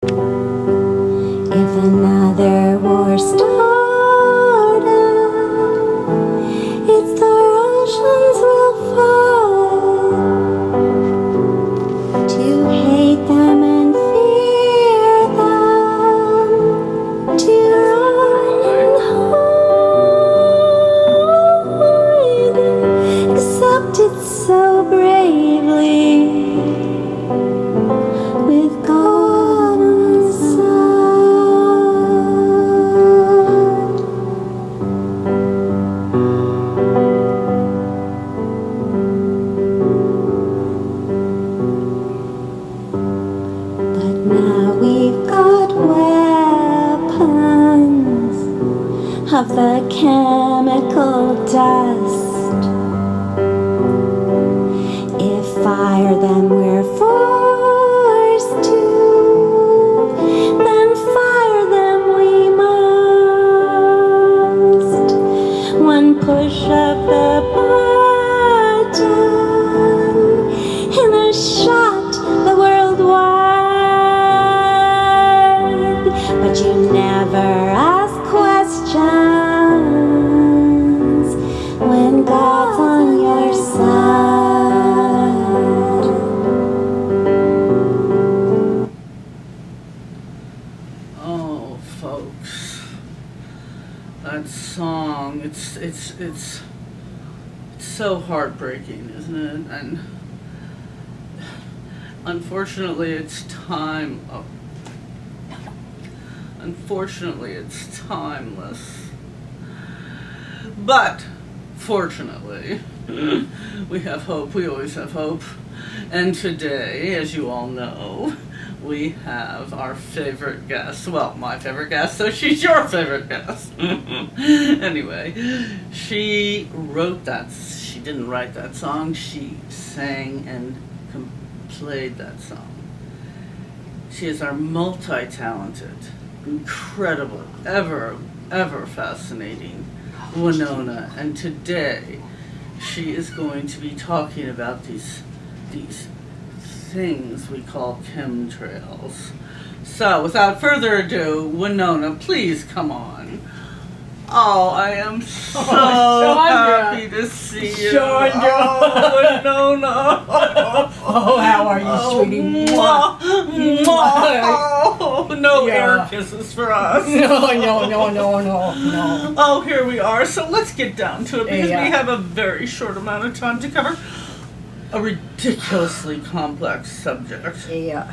If another war started, it's the Russians will fall. To hate them and fear them, to run and hide, accept it so bravely, with God on his side. But now we've got weapons of the chemical dust. If fire them we're forced to, then fire them we must. One push of the button and a shot the world wide. But you never ask questions when God's on your side. Oh, folks, that song, it's so heartbreaking, isn't it? And unfortunately, it's time. Unfortunately, it's timeless. But fortunately, we have hope. We always have hope. And today, as you all know, we have our favorite guest. Well, my favorite guest, so she's your favorite guest. Anyway, she wrote that. She didn't write that song. She sang and played that song. She is our multi-talented, incredible, ever fascinating Winona. And today, she is going to be talking about these things we call chemtrails. So, without further ado, Winona, please come on. Oh, I am so happy to see you. Sondra. Oh, Winona. Oh, how are you, sweetie? Mwah, mwah. Oh, no Yeah. air kisses for us. No. Oh, here we are. So let's get down to it because Yeah. we have a very short amount of time to cover a ridiculously complex subject. Yeah.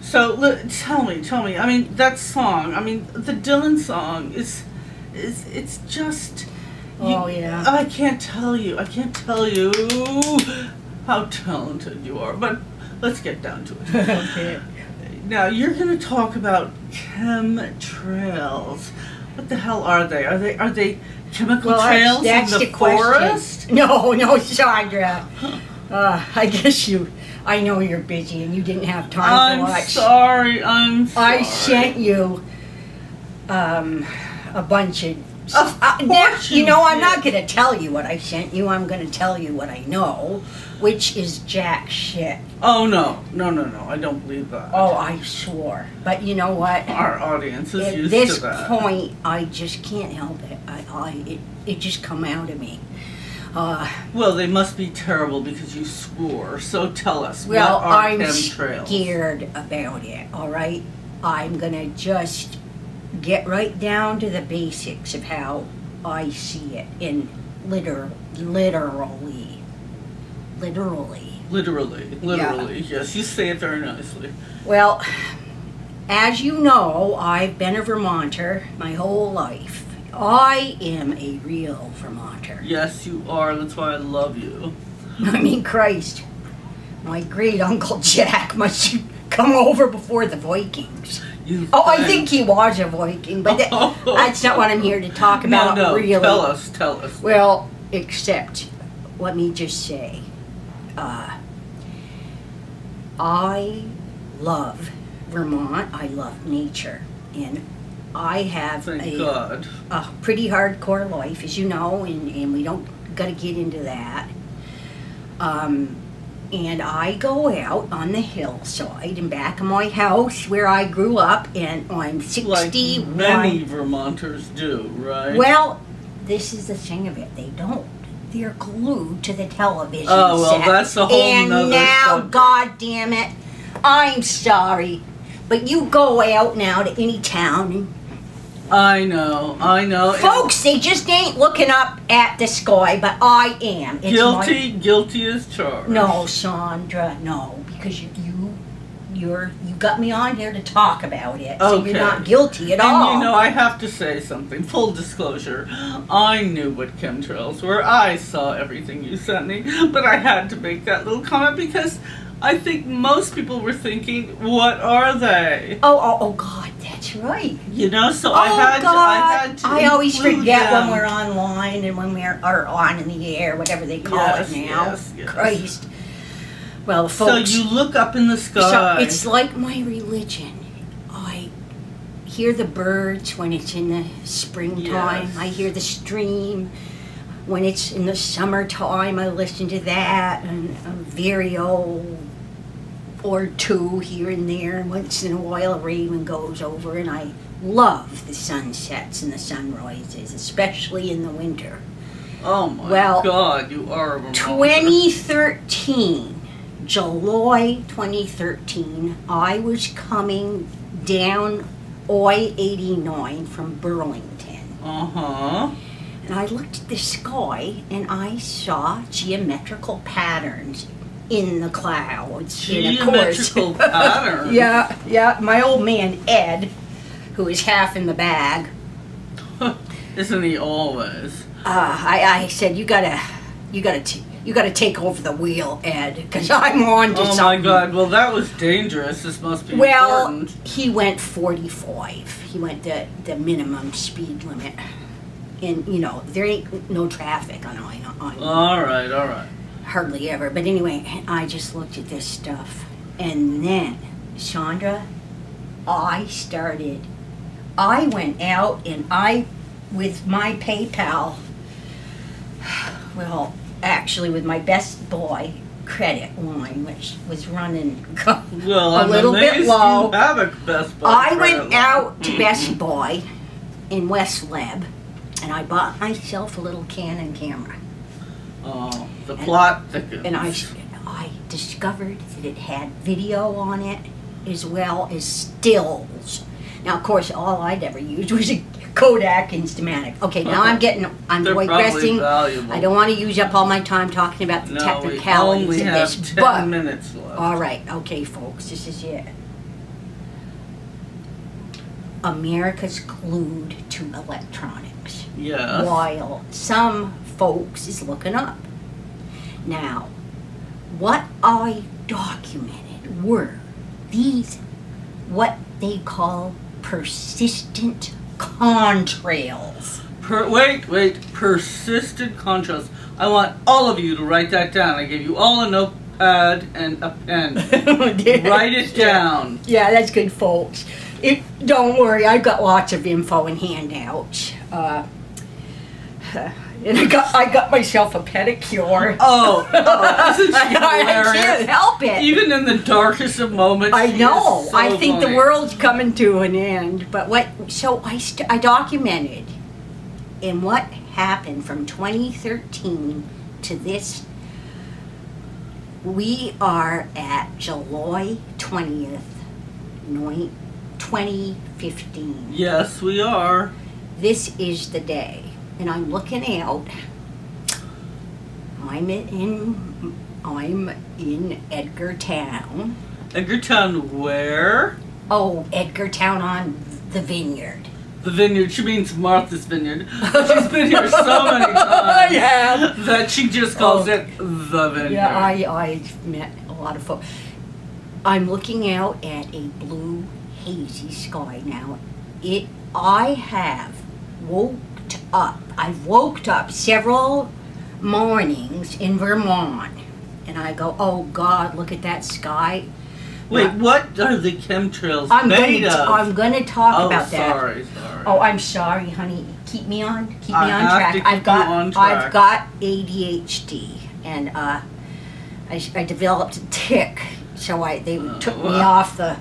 So tell me. I mean, that song. I mean, the Dylan song it's just. Oh, yeah. I can't tell you how talented you are. But let's get down to it. Okay. Now you're going to talk about chemtrails. What the hell are they? Are they chemical trails that's in the forest? question. No, Sondra. I guess I know you're busy and you didn't have time to I'm watch. sorry. I sent you a bunch of. Of course you I'm did. not going to tell you what I sent you. I'm going to tell you what I know, which is jack shit. Oh no! I don't believe that. Oh, I swore. But you know what? Our audience is At used this to that. point, I just can't help it. It just come out of me. Well, they must be terrible because you swore. So tell us, Well, what are I'm chemtrails? scared about it. All right, I'm gonna just get right down to the basics of how I see it in literally. Literally. Yes, you say it very nicely. Well, as you know, I've been a Vermonter my whole life. I am a real Vermonter. Yes, you are. That's why I love you. I mean, Christ, my great uncle Jack must have come over before the Vikings. Oh, I think he was a Viking, but that's not what I'm here to talk about. No, really. Tell us. Well, except, let me just say, I love Vermont. I love nature, and I have Thank God. a pretty hardcore life, as you know, and we don't got to get into that. and I go out on the hillside in back of my house where I grew up, and I'm 61. Like many Vermonters do, right? Well, this is the thing of it. They don't. They're glued to the television Oh, well, set. that's a whole and nother now, subject. God damn it, I'm sorry, but you go out now to any town, and I know. folks, they just ain't looking up at the sky, but I am. It's Guilty as charged. No, Sondra, no, because you got me on here to talk about it, so Okay. you're not guilty at And all. you know, I have to say something. Full disclosure. I knew what chemtrails were. I saw everything you sent me. But I had to make that little comment because I think most people were thinking, what are they? Oh, God, that's right. You know, so I had to I always include forget them. when we're online and when we're on in the air, whatever they call Yes, it now. yes. Christ. Well, So folks, you look up in the so sky. it's like my religion. I hear the birds when it's in the springtime. Yes. I hear the stream when it's in the summertime. I listen to that, and a video or two here and there. Once in a while, a raven goes over, and I love the sunsets and the sunrises, especially in the winter. Oh my Well, God, you are a Vermonter. 2013, July 2013, I was coming down I-89 from Burlington. Uh-huh. And I looked at the sky and I saw geometrical patterns in the clouds. And of course- Geometrical patterns? Yeah. My old man, Ed, who is half in the bag, Isn't he always? I said, you gotta take over the wheel, Ed, because I'm on to Oh my something. God, well that was dangerous. This must be Well, important. he went 45. He went the minimum speed limit. And, you know, there ain't no traffic on All right. hardly ever. But anyway, I just looked at this stuff. And then, Sondra, I went out and with my PayPal, well, actually with my Best Boy credit line, which was running Well, a I'm little bit amazed low. You have a Best Buy I credit went line. out to Best Boy in West Leb, and I bought myself a little Canon camera. Oh, the plot thickens. And I discovered that it had video on it as well as stills. Now, of course, all I'd ever used was a Kodak Instamatic. Okay, now I'm They're digressing. probably valuable. I don't want to use up all my time talking about the No, we technicalities only of have this, 10 but minutes left. all right, okay, folks, this is it. America's glued to electronics, Yes. while some folks is looking up. Now, what I documented were these, what they call persistent contrails. Wait. Persistent contrast. I want all of you to write that down. I gave you all a notepad and a pen. Write it down. Yeah, that's good, folks. Don't worry, I've got lots of info and handouts. And I got myself a pedicure. Oh, isn't she I hilarious? can't help it. Even in the darkest of moments, I she know. is so I think funny. the world's coming to an end. But so I documented in what happened from 2013 to this. We are at July 20th, 2015. Yes, we are. This is the day. And I'm looking out. I'm in Edgartown. Edgartown, where? Oh, Edgartown on the Vineyard. The Vineyard. She means Martha's Vineyard. She's been here so many times Yeah. that she just calls it the Vineyard. Yeah, I've met a lot of folks. I'm looking out at a blue, hazy sky now. I have woke up. I've woke up several mornings in Vermont, and I go, "Oh God, look at that sky." Wait, what are the chemtrails I'm made of? I'm gonna talk about that. Sorry. Oh, I'm sorry, honey. Keep me on I have track. to keep you on track. I've got ADHD, and I developed a tick, so they took me wow. off the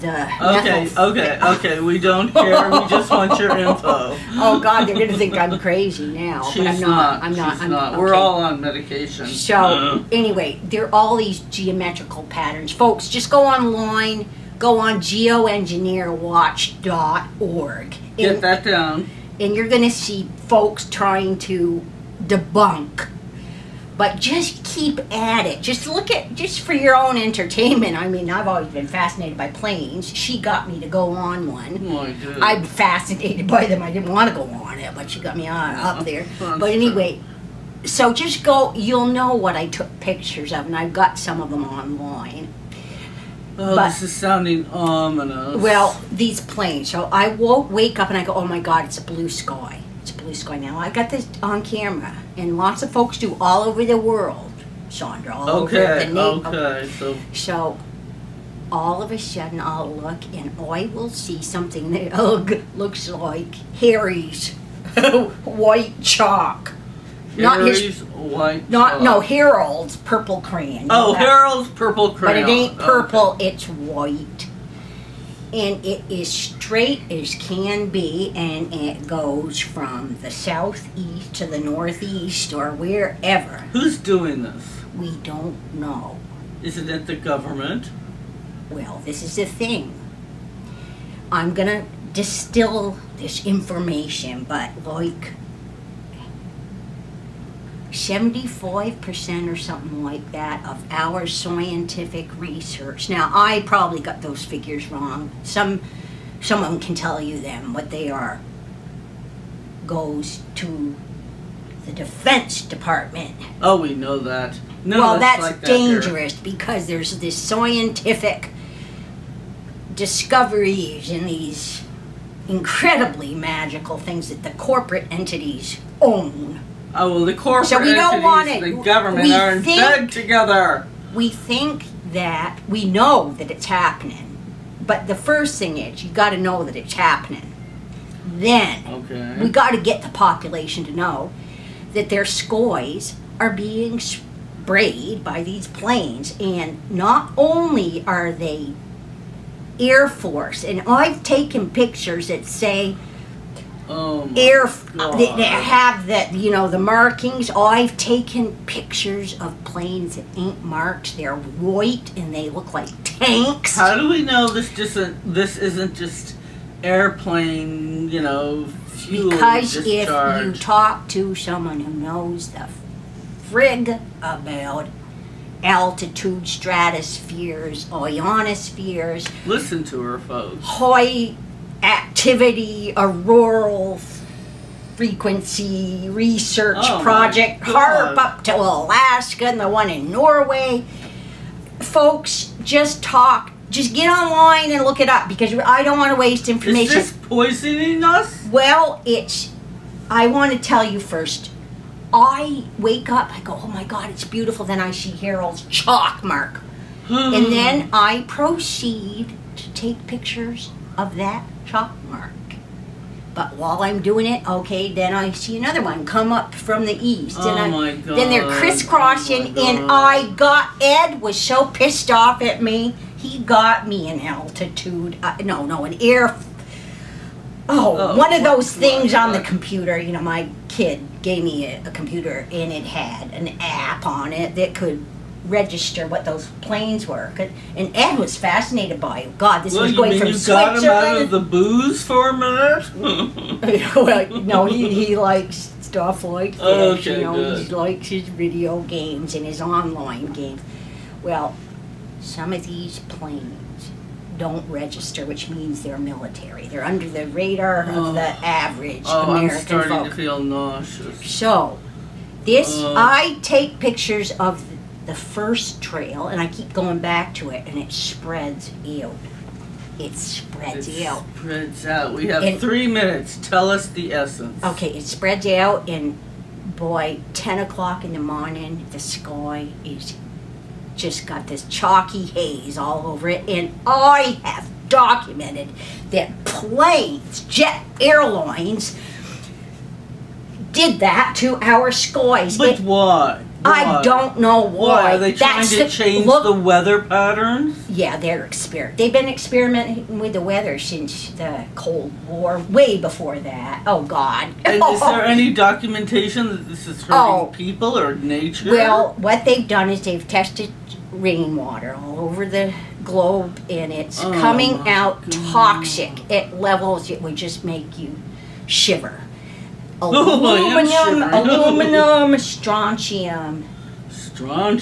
Okay. We don't care. We just want your info. Oh God, they're gonna think I'm crazy now. She's but I'm not. I'm She's not. okay. We're all on medication. So anyway, there are all these geometrical patterns. Folks, just go online, go on geoengineerwatch.org. Get that down. And you're gonna see folks trying to debunk. But just keep at it. Just for your own entertainment. I mean, I've always been fascinated by planes. She got me to go on one. My God. I'm fascinated by them. I didn't want to go on it, but she got me on up there. But anyway, so just go. You'll know what I took pictures of, and I've got some of them online. Oh, but, this is sounding ominous. Well, these planes. So I wake up and I go, oh my God, it's a blue sky. It's a blue sky now. I got this on camera, and lots of folks do all over the world, Sondra. All over the So all of a sudden I'll look and I will see something that looks like Harry's white chalk. Harry's white chalk. No, Harold's purple crayon. Oh, Harold's purple crayon. But it ain't purple, it's white. And it is straight as can be, and it goes from the southeast to the northeast or wherever. Who's doing this? We don't know. Isn't it the government? Well, this is the thing. I'm gonna distill this information, but like 75% or something like that of our scientific research. Now, I probably got those figures wrong. Someone can tell you them, what they are. Goes to the Defense Department. Oh, we know that. No, well, that's like dangerous because there's this scientific discoveries and these incredibly magical things that the corporate entities own. Oh, well, the corporate so we don't want it. The government are in bed together. We think that we know that it's happening, but the first thing is you got to know that it's happening. Then we got to get the population to know that their skies are being sprayed by these planes, and not only are they Air Force, and I've taken pictures that say they have the markings. I've taken pictures of planes that ain't marked. They're white and they look like tanks. How do we know this isn't just airplane, fuel because discharge? If you talk to someone who knows the frig about altitude stratospheres, ionospheres, listen to her, folks. High activity auroral frequency research project, HARP up to Alaska and the one in Norway. Folks, just get online and look it up because I don't want to waste information. Is this poisoning us? Well, I want to tell you first. I wake up, I go, oh my God, it's beautiful. Then I see Harold's chalk mark. And then I proceed to take pictures of that chalk mark. But while I'm doing it, then I see another one come up from the east. My God. Then they're crisscrossing, and Ed was so pissed off at me. He got me an altitude, an air. One of those things on the computer. My kid gave me a computer, and it had an app on it that could register what those planes were. And Ed was fascinated by it. God, this was going from Switzerland. You got him out of the booze for a minute? Well, no, he likes stuff like this. Good. He likes his video games and his online games. Well, some of these planes don't register, which means they're military. They're under the radar of the average American I'm starting folk. to feel nauseous. So, I take pictures of the first trail, and I keep going back to it, and it spreads out. It spreads out. Spreads out. We have 3 minutes. Tell us the essence. Okay, it spreads out, and boy, 10 o'clock in the morning, the sky is just got this chalky haze all over it, and I have documented that planes, jet airlines, did that to our skies. But why? I don't know why. Why? Are they trying to change the weather patterns? Yeah, they've been experimenting with the weather since the Cold War, way before that. Oh, God. And is there any documentation that this is hurting people or nature? Well, what they've done is they've tested rainwater all over the globe, and it's coming out toxic at levels that would just make you shiver. Aluminum, strontium,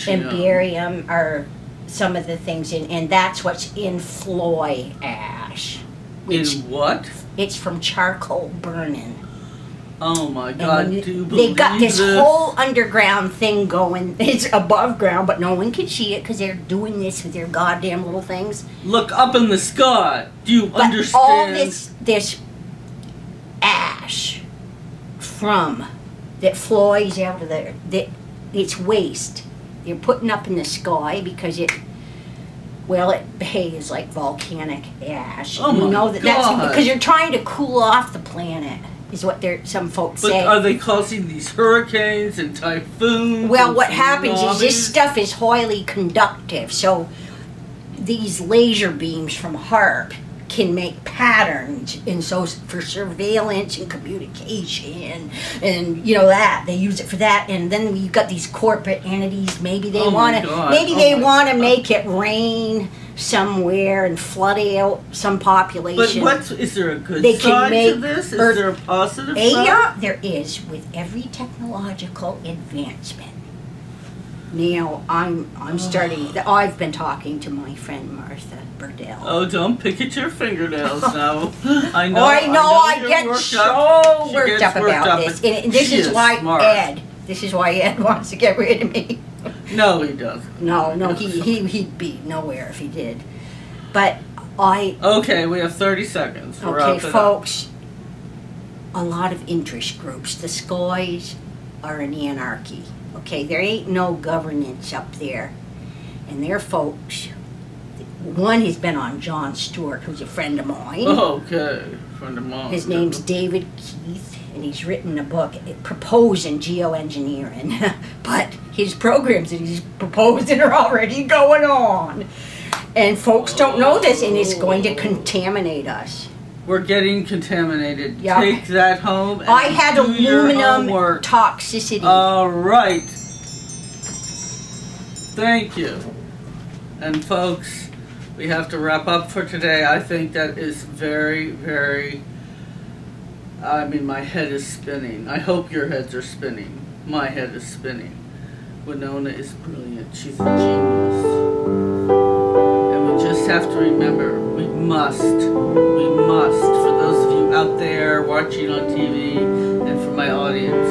and barium are some of the things and that's what's in fly ash. In what? It's from charcoal burning. Oh my God! They got this whole underground thing going. It's above ground, but no one can see it because they're doing this with their goddamn little things. Look up in the sky. Do you understand? All this ash that flies out of there, it's waste. They're putting up in the sky because it behaves like volcanic ash. Oh my God. That's because you're trying to cool off the planet, is what some folks say. But are they causing these hurricanes and typhoons? Well, what happens is this stuff is highly conductive, so these laser beams from HAARP can make patterns, and so for surveillance and communication and that they use it for that. And then you've got these corporate entities, maybe they want to make it rain somewhere and flood out some population. But is there a good side to this? Is there a positive side? Yeah, there is, with every technological advancement. Now I'm starting. I've been talking to my friend Martha Burdell. Oh, don't pick at your fingernails now. I know. I get so worked up about this, and this is why Ed. This is why Ed wants to get rid of me. No, he doesn't. No, he'd be nowhere if he did. But Okay, we have 30 seconds. Okay, folks. A lot of interest groups. The skies are an anarchy. Okay, there ain't no governance up there. And their folks, one has been on Jon Stewart, who's a friend of mine. Okay, friend of mine. His name's David Keith, and he's written a book proposing geoengineering. But his programs that he's proposing are already going on. And folks don't know this, and it's going to contaminate us. We're getting contaminated. Yep. Take that home and I had do aluminum your toxicity. All right. Thank you. And folks, we have to wrap up for today. I think that is very, very... my head is spinning. I hope your heads are spinning. My head is spinning. Winona is brilliant. She's a genius. And we just have to remember, we must, for those of you out there watching on TV and for my audience,